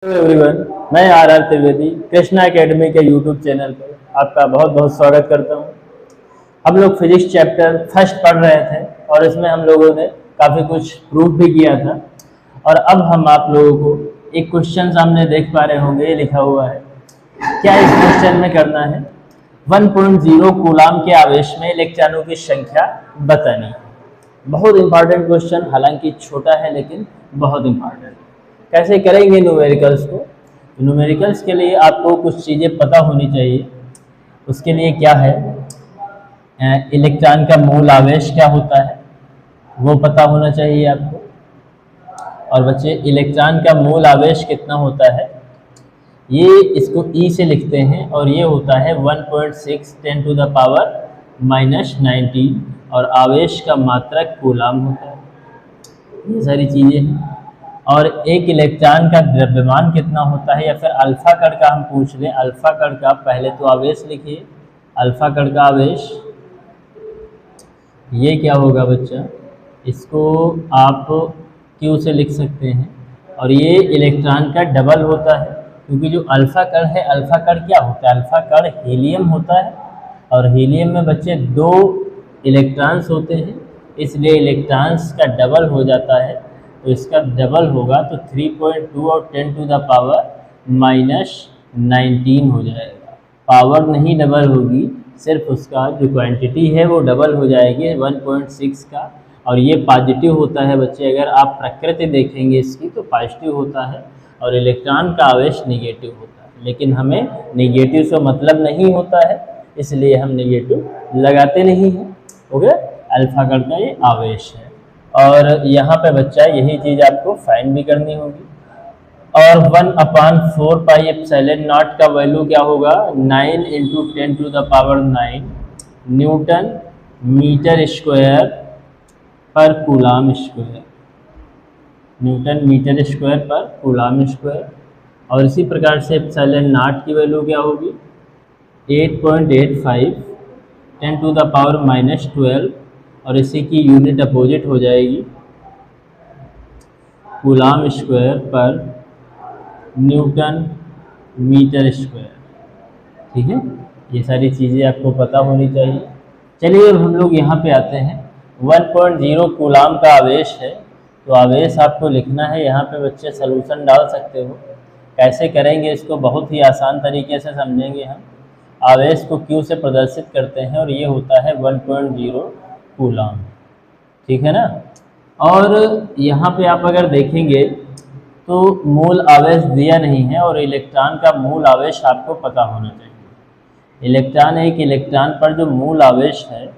Hello everyone, मैं are Trivedi Krishna academy के YouTube channel पर आपका बहुत बहुत स्वागत करता हूं। हम लोग फिजिक्स चैप्टर फर्स्ट पढ़ रहे थे और इसमें हम लोगों ने काफ़ी कुछ प्रूफ भी किया था। और अब हम आप लोगों को एक क्वेश्चन सामने देख पा रहे होंगे, ये लिखा हुआ है। क्या इस क्वेश्चन में करना है? 1.0 कूलाम के आवेश में इलेक्ट्रॉनों की संख्या बतानी है। बहुत इंपॉर्टेंट क्वेश्चन, हालांकि छोटा है लेकिन बहुत इंपॉर्टेंट। कैसे करेंगे न्यूमेरिकल्स को? न्यूमेरिकल्स के लिए आपको कुछ चीज़ें पता होनी चाहिए। उसके लिए क्या है, इलेक्ट्रॉन का मूल आवेश क्या होता है वो पता होना चाहिए आपको। और बच्चे, इलेक्ट्रॉन का मूल आवेश कितना होता है, ये इसको ई से लिखते हैं और ये होता है 1.6 10⁻⁻⁹ और आवेश का मात्रक कूलाम होता है। ये सारी चीज़ें हैं। और एक इलेक्ट्रॉन का द्रव्यमान कितना होता है, या फिर अल्फा कण का हम पूछ लें। अल्फा कण का पहले तो आवेश लिखिए। अल्फा कण का आवेश ये क्या होगा बच्चा, इसको आप क्यू से लिख सकते हैं। और ये इलेक्ट्रॉन का डबल होता है, क्योंकि जो अल्फा कण है, अल्फा कण क्या होता है? अल्फा कण हीलियम होता है। और हीलियम में बच्चे 2 इलेक्ट्रॉन्स होते हैं, इसलिए इलेक्ट्रॉन्स का डबल हो जाता है। तो इसका डबल होगा तो 3.2 और 10⁻⁻19 हो जाएगा। पावर नहीं डबल होगी, सिर्फ उसका जो क्वांटिटी है वो डबल हो जाएगी 1.6 का। और ये पॉजिटिव होता है बच्चे। अगर आप प्रकृति देखेंगे इसकी तो पॉजिटिव होता है, और इलेक्ट्रॉन का आवेश निगेटिव होता है। लेकिन हमें निगेटिव से मतलब नहीं होता है, इसलिए हम निगेटिव लगाते नहीं हैं। ओके, अल्फा कण का ये आवेश है। और यहाँ पे बच्चा यही चीज़ आपको फाइंड भी करनी होगी। और 1/4 पाई एप्सिलॉन नॉट का वैल्यू क्या होगा? 9 × 10⁹ न्यूटन मीटर स्क्वायर पर coulomb square. Newton metre square पर कूलाम स्क्वायर। और इसी प्रकार से एप्सिलॉन नॉट की वैल्यू क्या होगी? 8.85 10⁻⁻12। और इसी की यूनिट अपोजिट हो जाएगी कूलाम स्क्वायर पर न्यूटन मीटर स्क्वायर। ठीक है, ये सारी चीज़ें आपको पता होनी चाहिए। चलिए अब हम लोग यहाँ पे आते हैं। 1.0 कूलाम का आवेश है, तो आवेश आपको लिखना है। यहाँ पे बच्चे सलूशन डाल सकते हो। कैसे करेंगे इसको? बहुत ही आसान तरीके से समझेंगे हम। आवेश को क्यू से प्रदर्शित करते हैं और ये होता है 1.0 कूलाम। ठीक है ना। और यहाँ पे आप अगर देखेंगे तो मूल आवेश दिया नहीं है, और इलेक्ट्रॉन का मूल आवेश आपको पता होना चाहिए। एक इलेक्ट्रॉन पर जो मूल आवेश है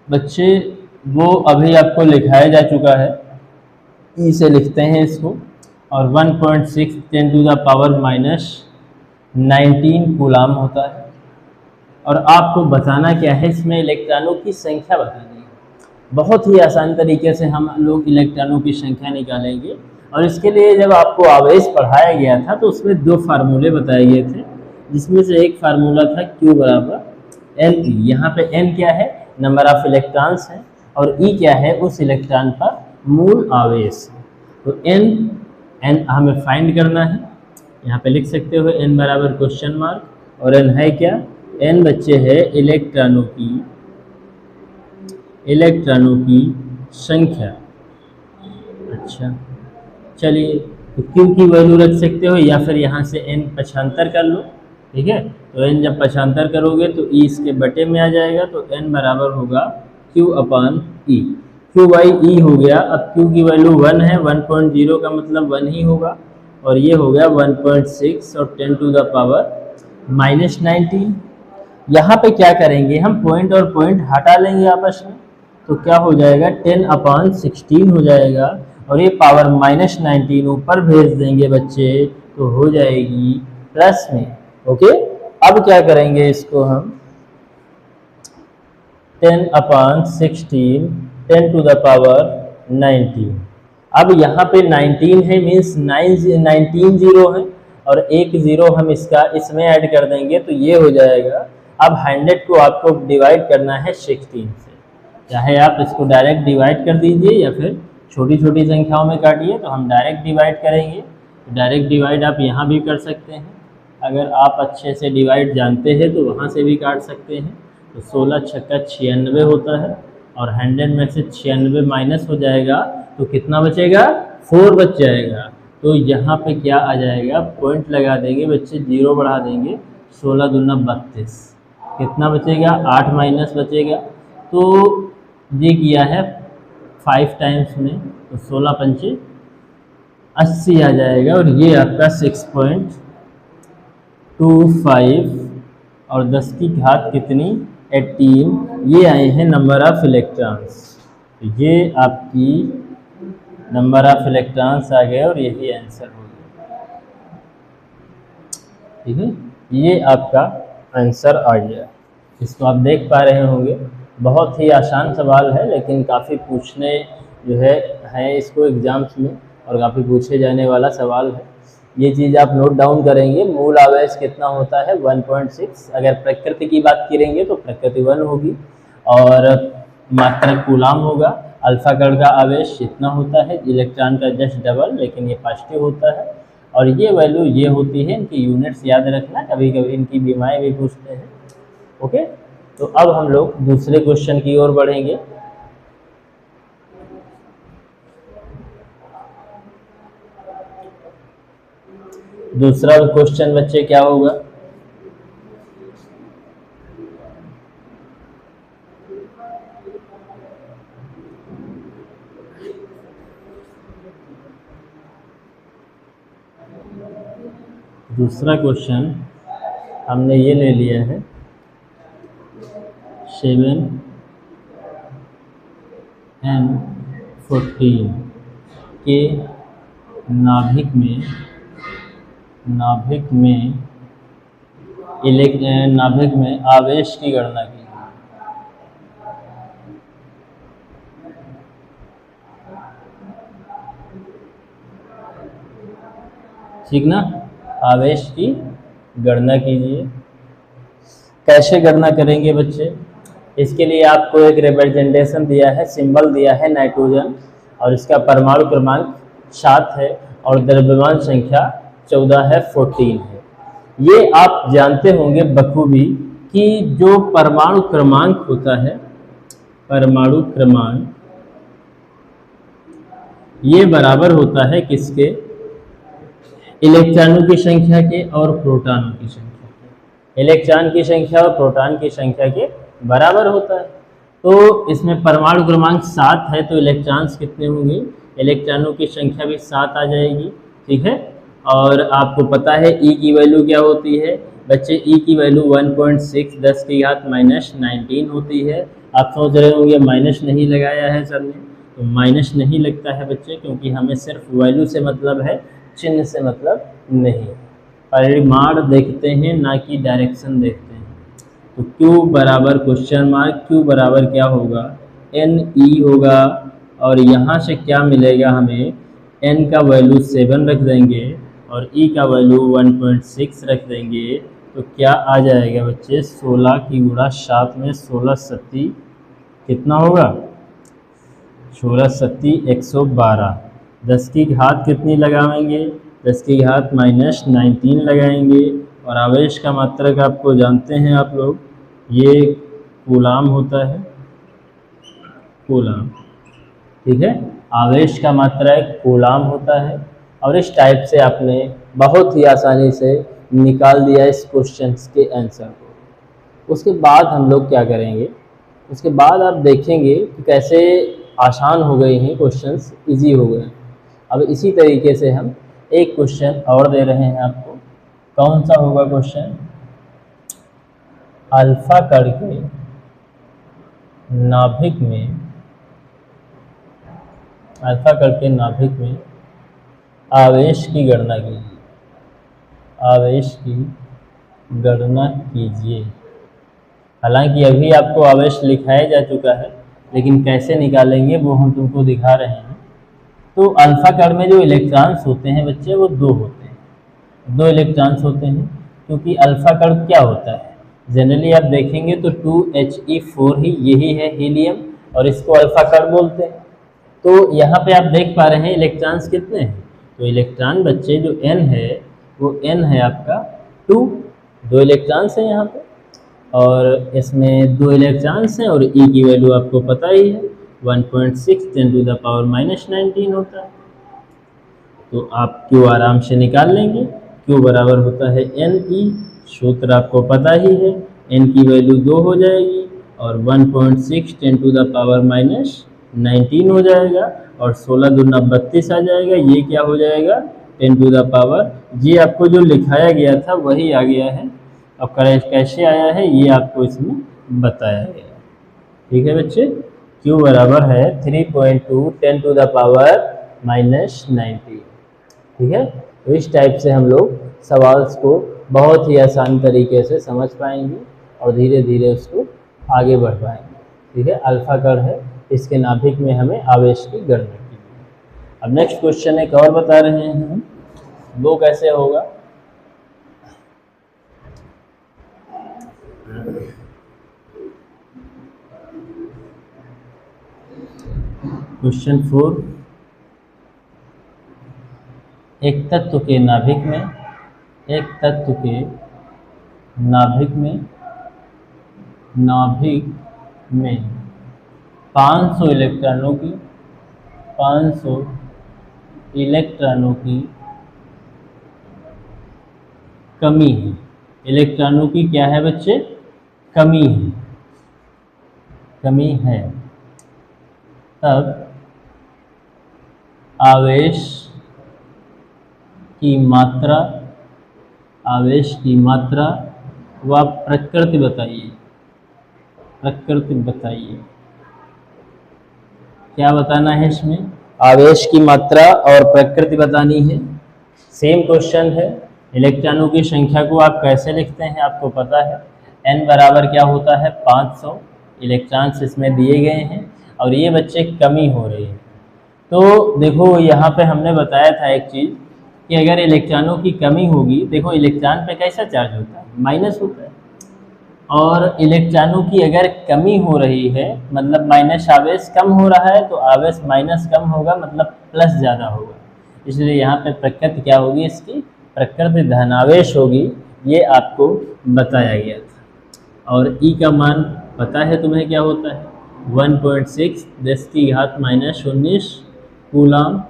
बच्चे, वो अभी आपको लिखाया जा चुका है। ई से लिखते हैं इसको। और 1.6 10⁻⁻19 कूलाम होता है। और आपको बताना क्या है, इसमें इलेक्ट्रॉनों की संख्या बतानी है। बहुत ही आसान तरीके से हम लोग इलेक्ट्रॉनों की संख्या निकालेंगे। और इसके लिए जब आपको आवेश पढ़ाया गया था तो उसमें 2 फार्मूले बताए गए थे, जिसमें से एक फार्मूला था Q = N। यहाँ पे N क्या है? नंबर ऑफ इलेक्ट्रॉन्स है। और E क्या है? उस इलेक्ट्रॉन पर मूल आवेश। तो N हमें फाइंड करना है। यहाँ पे लिख सकते हो N = क्वेश्चन मार्क। और N है क्या? N बच्चे है इलेक्ट्रॉनों की संख्या। अच्छा, चलिए तो Q की वैल्यू रख सकते हो, या फिर यहाँ से N पक्षांतर कर लो। ठीक है, तो N जब पक्षांतर करोगे तो E इसके बटे में आ जाएगा। तो N बराबर होगा Q/E। Q/E हो गया। अब Q की वैल्यू 1 है, 1.0 का मतलब 1 ही होगा। और ये हो गया 1.6 और 10⁻⁻19। यहाँ पे क्या करेंगे हम? पॉइंट और पॉइंट हटा लेंगे आपस में, तो क्या हो जाएगा? 10/16 हो जाएगा। और ये पावर -19 ऊपर भेज देंगे बच्चे, तो हो जाएगी प्लस में। ओके, अब क्या करेंगे इसको हम? 10/16 10⁻19। अब यहाँ पे 19 है, मीन्स 19 जीरो है, और 1 0 हम इसमें ऐड कर देंगे तो ये हो जाएगा। अब 100 को आपको डिवाइड करना है 16 से। चाहे आप इसको डायरेक्ट डिवाइड कर दीजिए या फिर छोटी छोटी संख्याओं में काटिए, तो हम डायरेक्ट डिवाइड करेंगे। डायरेक्ट डिवाइड आप यहाँ भी कर सकते हैं, अगर आप अच्छे से डिवाइड जानते हैं तो वहाँ से भी काट सकते हैं। तो 16 छक्का 96 होता है, और 100 में से 96 माइनस हो जाएगा तो कितना बचेगा, 4 बच जाएगा। तो यहाँ पे क्या आ जाएगा, पॉइंट लगा देंगे बच्चे, 0 बढ़ा देंगे, 16 दूना 32, कितना बचेगा, 8 माइनस बचेगा। तो ये किया है 5 टाइम्स में, तो 16 पंचे 80 आ जाएगा, और ये आपका 6.25 और 10 की घात कितनी, 18, ये आए हैं नंबर ऑफ इलेक्ट्रॉन्स। तो ये आपकी नंबर ऑफ इलेक्ट्रॉन्स आ गए और यही आंसर हो गया। ठीक है, ये आपका आंसर आ गया। इसको आप देख पा रहे होंगे, बहुत ही आसान सवाल है, लेकिन काफ़ी पूछने जो है इसको एग्जाम्स में, और काफ़ी पूछे जाने वाला सवाल है। ये चीज़ आप नोट डाउन करेंगे। मूल आवेश कितना होता है, 1.6। अगर प्रकृति की बात करेंगे तो प्रकृति 1 होगी, और मात्रक कूलाम होगा। अल्फा कण का आवेश इतना होता है, इलेक्ट्रॉन का जस्ट डबल, लेकिन ये पॉजिटिव होता है। और ये वैल्यू ये होती है, इनकी यूनिट्स याद रखना, कभी कभी इनकी बीमाएँ भी पूछते हैं। ओके, तो अब हम लोग दूसरे क्वेश्चन की ओर बढ़ेंगे। दूसरा क्वेश्चन बच्चे क्या होगा, दूसरा क्वेश्चन हमने ये ले लिया है 7n14 के नाभिक में आवेश की गणना की। ठीक ना, आवेश की गणना कीजिए। कैसे गणना करेंगे बच्चे, इसके लिए आपको एक रिप्रेजेंटेशन दिया है, सिंबल दिया है नाइट्रोजन, और इसका परमाणु क्रमांक 7 है, और द्रव्यमान संख्या 14 है, 14 है। ये आप जानते होंगे बखूबी कि जो परमाणु क्रमांक होता है, परमाणु क्रमांक ये बराबर होता है किसके, इलेक्ट्रॉनों की संख्या के और प्रोटॉनों की संख्या के। इलेक्ट्रॉन की संख्या और प्रोटॉन की संख्या के बराबर होता है। तो इसमें परमाणु क्रमांक 7 है, तो इलेक्ट्रॉन्स कितने होंगे, इलेक्ट्रॉनों की संख्या भी 7 आ जाएगी। ठीक है, और आपको पता है ई की वैल्यू क्या होती है बच्चे, ई की वैल्यू 1.6 10 की घात -19 होती है। आप सोच रहे होंगे माइनस नहीं लगाया है सर ने, तो माइनस नहीं लगता है बच्चे, क्योंकि हमें सिर्फ वैल्यू से मतलब है, चिन्ह से मतलब नहीं। परिमाण देखते हैं ना कि डायरेक्शन देखते हैं। तो Q बराबर क्वेश्चन मार्क, Q बराबर क्या होगा, NE होगा, और यहाँ से क्या मिलेगा हमें, N का वैल्यू 7 रख देंगे और E का वैल्यू 1.6 रख देंगे। तो क्या आ जाएगा बच्चे, 16 की गुणा 7 में 16 सत्ती कितना होगा, 16 सत्ती 112। 10 की घात कितनी लगाएंगे, 10 की घात -19 लगाएंगे। और आवेश का मात्रक आपको जानते हैं आप लोग, ये कूलाम होता है, कूलाम। ठीक है, आवेश का मात्रक कूलाम होता है। और इस टाइप से आपने बहुत ही आसानी से निकाल दिया इस क्वेश्चन के आंसर को। उसके बाद हम लोग क्या करेंगे, उसके बाद आप देखेंगे कि कैसे आसान हो गए हैं क्वेश्चंस, इजी हो गए। अब इसी तरीके से हम एक क्वेश्चन और दे रहे हैं आपको। कौन सा होगा क्वेश्चन, अल्फा कण के नाभिक में, अल्फा कण के नाभिक में आवेश की गणना कीजिए, आवेश की गणना कीजिए। हालांकि अभी आपको आवेश लिखाया जा चुका है, लेकिन कैसे निकालेंगे वो हम तुमको दिखा रहे हैं। तो अल्फा कण में जो इलेक्ट्रॉन्स होते हैं बच्चे, वो 2 होते हैं, 2 इलेक्ट्रॉन्स होते हैं। क्योंकि अल्फा कण क्या होता है, जनरली आप देखेंगे तो 2He4 ही यही है हीलियम, और इसको अल्फा कण बोलते हैं। तो यहाँ पे आप देख पा रहे हैं इलेक्ट्रॉन्स कितने हैं, तो इलेक्ट्रॉन बच्चे जो n है वो n है आपका 2, 2 इलेक्ट्रॉन्स हैं यहाँ पे, और इसमें 2 इलेक्ट्रॉन्स हैं और E की वैल्यू आपको पता ही है 1.6 × 10⁻⁹ होता है। तो आप Q आराम से निकाल लेंगे। Q बराबर होता है NE, सूत्र आपको पता ही है, N की वैल्यू 2 हो जाएगी और 1.6 × 10⁻⁹ हो जाएगा और 16 दूना 32 आ जाएगा। ये क्या हो जाएगा 10⁻, ये आपको जो लिखाया गया था वही आ गया है। अब कैसे आया है ये आपको इसमें बताया गया है। ठीक है बच्चे, Q बराबर है 3.2 × 10⁻⁹। ठीक है, तो इस टाइप से हम लोग सवाल को बहुत ही आसान तरीके से समझ पाएंगे और धीरे धीरे उसको आगे बढ़ पाएंगे। ठीक है, अल्फा कण है, इसके नाभिक में हमें आवेश की गणना की है। अब नेक्स्ट क्वेश्चन एक और बता रहे हैं हम, वो कैसे होगा। क्वेश्चन 4, एक तत्व के नाभिक में 500 इलेक्ट्रॉनों की कमी है। इलेक्ट्रॉनों की क्या है बच्चे, कमी है। तब आवेश की मात्रा व प्रकृति बताइए। क्या बताना है इसमें, आवेश की मात्रा और प्रकृति बतानी है। सेम क्वेश्चन है। इलेक्ट्रॉनों की संख्या को आप कैसे लिखते हैं आपको पता है, n बराबर क्या होता है 500 इलेक्ट्रॉन्स इसमें दिए गए हैं और ये बच्चे कमी हो रही है। तो देखो यहाँ पे हमने बताया था एक चीज़ कि अगर इलेक्ट्रॉनों की कमी होगी, देखो इलेक्ट्रॉन पे कैसा चार्ज होता है, माइनस होता है, और इलेक्ट्रॉनों की अगर कमी हो रही है मतलब माइनस आवेश कम हो रहा है, तो आवेश माइनस कम होगा मतलब प्लस ज़्यादा होगा। इसलिए यहाँ पे प्रकृति क्या होगी, इसकी प्रकृति धनावेश होगी, ये आपको बताया गया था। और E का मान पता है तुम्हें क्या होता है, 1.6 10⁻⁻19 कूलम।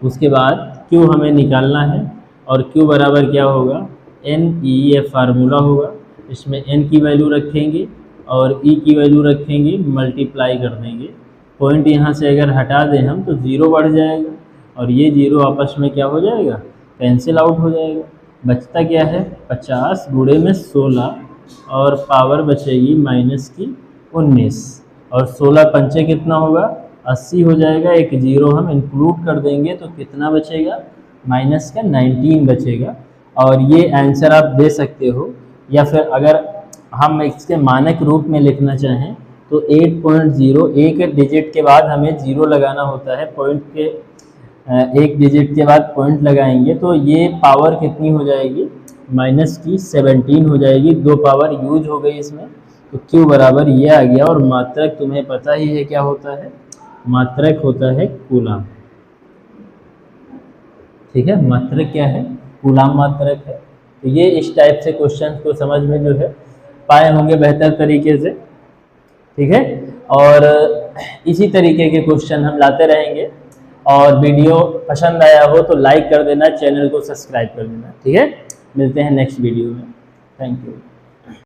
उसके बाद Q हमें निकालना है और Q बराबर क्या होगा NE, ये फार्मूला होगा। इसमें N की वैल्यू रखेंगे और E की वैल्यू रखेंगे, मल्टीप्लाई कर देंगे। पॉइंट यहाँ से अगर हटा दें हम तो 0 बढ़ जाएगा और ये 0 आपस में क्या हो जाएगा, कैंसिल आउट हो जाएगा। बचता क्या है 50 गुणे में 16 और पावर बचेगी -19 और 16 पंचे कितना होगा 80 हो जाएगा। एक 0 हम इंक्लूड कर देंगे तो कितना बचेगा -19 बचेगा। और ये आंसर आप दे सकते हो, या फिर अगर हम इसके मानक रूप में लिखना चाहें तो 8.0, एक डिजिट के बाद हमें 0 लगाना होता है, पॉइंट के एक डिजिट के बाद पॉइंट लगाएंगे तो ये पावर कितनी हो जाएगी -17 हो जाएगी। 2 पावर यूज हो गई इसमें, तो Q बराबर ये आ गया। और मात्रक तुम्हें पता ही है क्या होता है, मात्रक होता है कूलम। ठीक है, मात्रक क्या है, कूलम मात्रक है। तो ये इस टाइप से क्वेश्चन को समझ में जो है पाए होंगे बेहतर तरीके से। ठीक है, और इसी तरीके के क्वेश्चन हम लाते रहेंगे। और वीडियो पसंद आया हो तो लाइक कर देना, चैनल को सब्सक्राइब कर देना। ठीक है, मिलते हैं नेक्स्ट वीडियो में। Thank you.